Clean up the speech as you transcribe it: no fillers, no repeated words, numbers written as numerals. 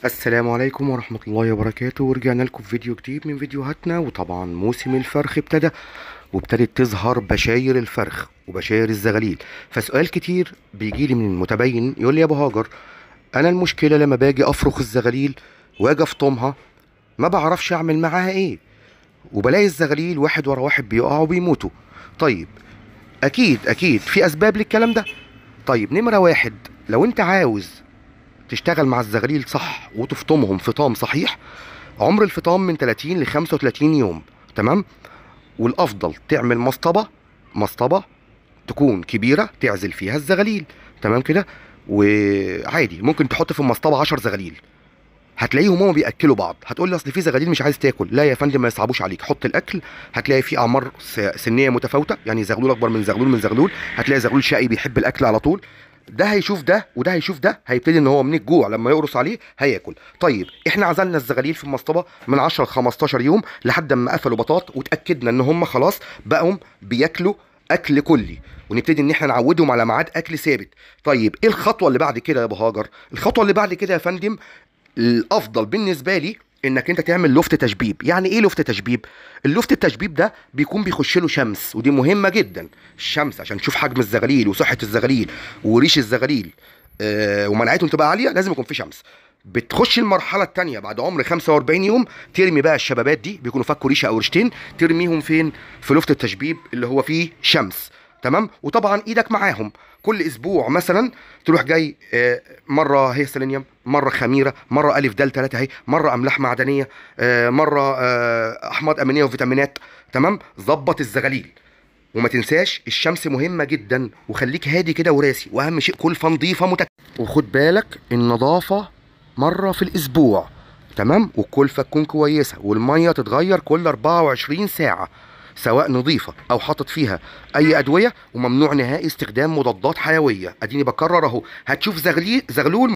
السلام عليكم ورحمة الله وبركاته، ورجعنا لكم في فيديو جديد من فيديوهاتنا. وطبعا موسم الفرخ ابتدى، وابتدت تظهر بشاير الفرخ وبشاير الزغاليل. فسؤال كتير بيجيلي من المتابعين يقول لي يا ابو هاجر، انا المشكلة لما باجي افرخ الزغاليل واجي افطمها ما بعرفش اعمل معاها ايه، وبلاقي الزغاليل واحد ورا واحد بيقعوا وبيموتوا. طيب اكيد في اسباب للكلام ده. طيب نمرة واحد، لو انت عاوز تشتغل مع الزغاليل صح وتفطمهم فطام صحيح، عمر الفطام من 30 ل 35 يوم. تمام. والافضل تعمل مسطبه تكون كبيره تعزل فيها الزغاليل. تمام كده. وعادي ممكن تحط في المسطبه 10 زغاليل، هتلاقيهم هما بياكلوا بعض. هتقول لي اصل في زغاليل مش عايز تاكل. لا يا فندم، ما يصعبوش عليك، حط الاكل. هتلاقي في اعمار سنيه متفاوته، يعني زغلول اكبر من زغلول من زغلول. هتلاقي زغلول شقي بيحب الاكل على طول، ده هيشوف ده وده هيشوف ده، هيبتدي ان هو من الجوع لما يقرص عليه هياكل. طيب احنا عزلنا الزغاليل في المصطبه من 10 ل 15 يوم لحد ما قفلوا بطاط، وتاكدنا ان هم خلاص بقوا بياكلوا اكل كلي، ونبتدي ان احنا نعودهم على ميعاد اكل ثابت. طيب ايه الخطوه اللي بعد كده يا ابو هاجر؟ الخطوه اللي بعد كده يا فندم، الافضل بالنسبه لي انك انت تعمل لفت تشبيب. يعني ايه لفت تشبيب؟ اللفت التشبيب ده بيكون بيخش له شمس، ودي مهمه جدا. الشمس عشان تشوف حجم الزغاليل وصحه الزغاليل وريش الزغاليل ومناعتهم تبقى عاليه، لازم يكون في شمس. بتخش المرحله الثانيه بعد عمر 45 يوم، ترمي بقى الشبابات دي، بيكونوا فكوا ريشه او ريشتين، ترميهم فين؟ في لفت التشبيب اللي هو فيه شمس. تمام. وطبعا ايدك معاهم كل اسبوع مثلا، تروح جاي مره هي سيلينيوم، مره خميره، مره الف دال 3 اهي، مره املاح معدنيه، مره احماض امينيه وفيتامينات. تمام. ظبط الزغاليل. وما تنساش الشمس مهمه جدا، وخليك هادي كده وراسي، واهم شيء كل فنضيفه وخد بالك النظافه مره في الاسبوع. تمام. والكلفه تكون كويسه، والميه تتغير كل 24 ساعه، سواء نظيفه او حاطط فيها اي ادويه. وممنوع نهائي استخدام مضادات حيويه. اديني بكرر اهو، هتشوف زغلول